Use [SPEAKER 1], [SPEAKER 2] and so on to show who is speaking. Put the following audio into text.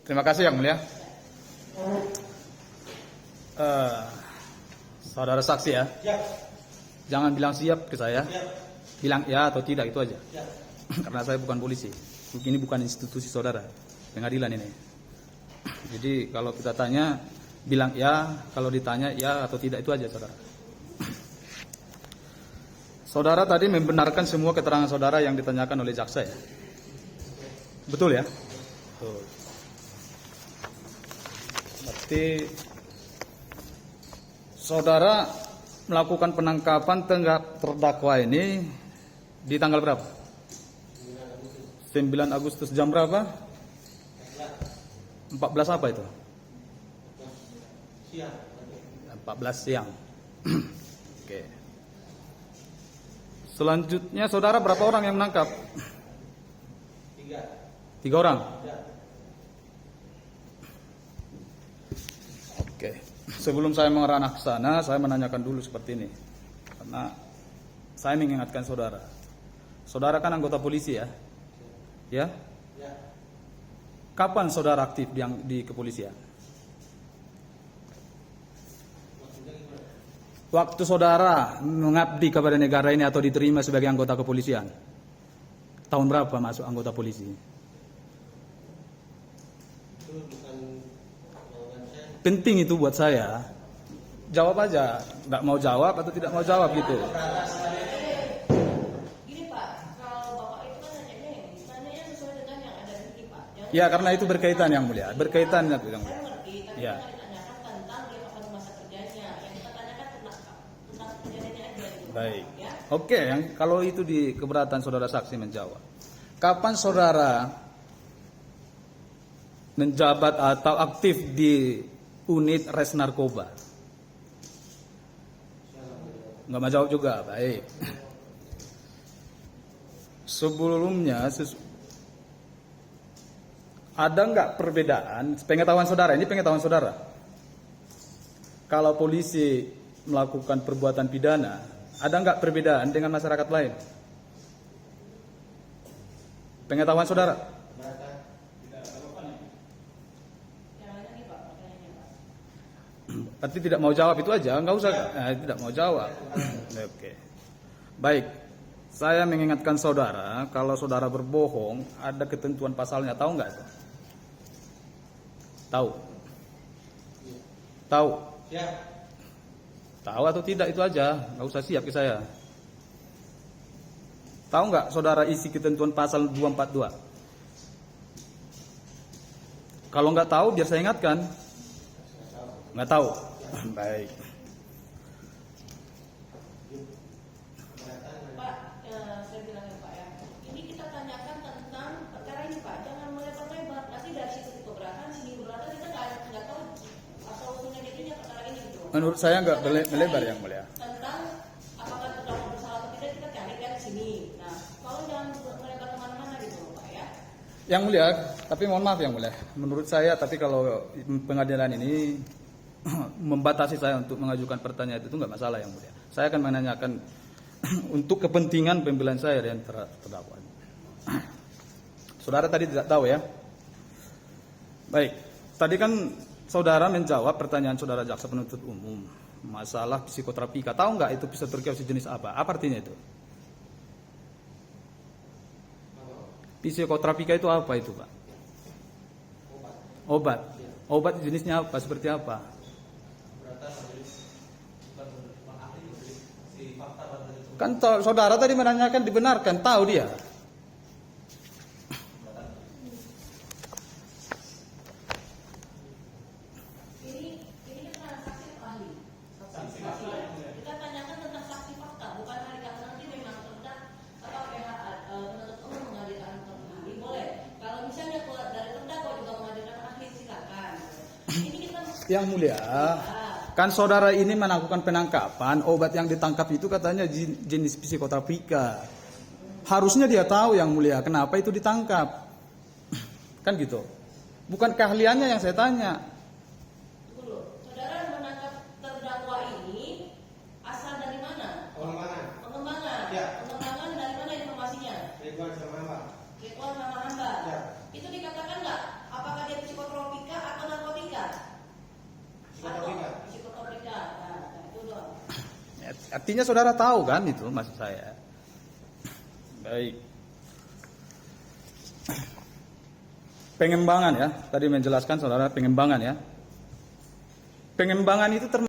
[SPEAKER 1] Terima kasih Yang Mulia. Saudara saksi ya, jangan bilang siap ke saya, bilang ya atau tidak itu aja. Karena saya bukan polisi, ini bukan institusi saudara, pengadilan ini. Jadi kalau kita tanya, bilang ya, kalau ditanya ya atau tidak itu aja saudara. Saudara tadi membenarkan semua keterangan saudara yang ditanyakan oleh jaksa ya? Betul ya? Betul. Berarti saudara melakukan penangkapan terdakwa ini di tanggal berapa? 9 Agustus jam berapa? 14 apa itu? Siang. 14 siang. Oke. Selanjutnya saudara berapa orang yang menangkap? 3 orang? Oke. Sebelum saya mengarah ke sana, saya menanyakan dulu seperti ini. Karena saya mengingatkan saudara. Saudara kan anggota polisi ya? Ya? Kapan saudara aktif di kepolisian? Waktu saudara mengabdi kepada negara ini atau diterima sebagai anggota kepolisian? Tahun berapa masuk anggota polisi? Penting itu buat saya. Jawab aja, nggak mau jawab atau tidak mau jawab gitu.
[SPEAKER 2] Gini Pak, kalau Bapak itu kan nanyanya sesuai dengan yang ada di Pak.
[SPEAKER 1] Ya karena itu berkaitan Yang Mulia, berkaitan Yang Mulia.
[SPEAKER 2] Saya ngerti, tapi
[SPEAKER 1] Ya.
[SPEAKER 2] kan ditanyakan tentang dia kapan masa kerjanya. Yang kita tanyakan tentang kejadiannya aja gitu.
[SPEAKER 1] Baik.
[SPEAKER 2] Ya.
[SPEAKER 1] Oke, yang kalau itu di keberatan saudara saksi menjawab. Kapan saudara menjabat atau aktif di unit res narkoba? Nggak mau jawab juga, baik. Sebelumnya ada nggak perbedaan pengetahuan saudara? Ini pengetahuan saudara. Kalau polisi melakukan perbuatan pidana, ada nggak perbedaan dengan masyarakat lain? Pengetahuan saudara? Berarti tidak mau jawab itu aja, nggak usah. Tidak mau jawab. Oke. Baik. Saya mengingatkan saudara, kalau saudara berbohong, ada ketentuan pasalnya, tahu nggak itu? Tahu? Tahu? Tahu atau tidak itu aja, nggak usah siap ke saya. Tahu nggak saudara isi ketentuan pasal 242? Kalau nggak tahu, biar saya ingatkan. Nggak tahu. Baik.
[SPEAKER 2] Pak, saya bilang ya Pak ya. Ini kita tanyakan tentang perkara ini Pak. Jangan melebar-lebar. Nanti dari situ keberatan, sini keberatan kita nggak tahu asal usulnya jadinya perkara ini gitu.
[SPEAKER 1] Menurut saya nggak melebar Yang Mulia.
[SPEAKER 2] Tentang apakah terdakwa bersalah atau tidak kita cari dari sini. Nah, kalau jangan melebar kemana-mana gitu Pak ya.
[SPEAKER 1] Yang Mulia, tapi mohon maaf Yang Mulia. Menurut saya, tapi kalau pengadilan ini membatasi saya untuk mengajukan pertanyaan itu nggak masalah Yang Mulia. Saya akan menanyakan untuk kepentingan pembelaan saya dan terdakwa. Saudara tadi tidak tahu ya. Baik, tadi kan saudara menjawab pertanyaan saudara jaksa penuntut umum masalah psikoterapika. Tahu nggak itu psikoterapi jenis apa? Apa artinya itu? Psikoterapika itu apa itu Pak? Obat. Obat jenisnya apa? Seperti apa? Kan saudara tadi menanyakan dibenarkan, tahu dia.
[SPEAKER 2] Ini kan saksi ahli. Kita tanyakan tentang saksi fakta, bukan hari kamu nanti memang tentang apa penuntut umum menghadirkan ahli boleh. Kalau misalnya dari terdakwa juga menghadirkan ahli silakan. Ini kita
[SPEAKER 1] Yang Mulia, kan saudara ini melakukan penangkapan, obat yang ditangkap itu katanya jenis psikoterapika. Harusnya dia tahu Yang Mulia, kenapa itu ditangkap. Kan gitu. Bukan keahliannya yang saya tanya.
[SPEAKER 2] dulu. Saudara menangkap terdakwa ini asal dari mana? Pengembangan.
[SPEAKER 3] Ya.
[SPEAKER 2] Pengembangan dari mana informasinya?
[SPEAKER 3] Ridwan sama Hamba.
[SPEAKER 2] Ridwan sama Hamba.
[SPEAKER 3] Ya.
[SPEAKER 2] Itu dikatakan nggak? Apakah dia psikoterapi
[SPEAKER 1] Artinya saudara tahu kan itu maksud saya. Baik. Pengembangan ya, tadi menjelaskan saudara pengembangan ya. Pengembangan itu termasuk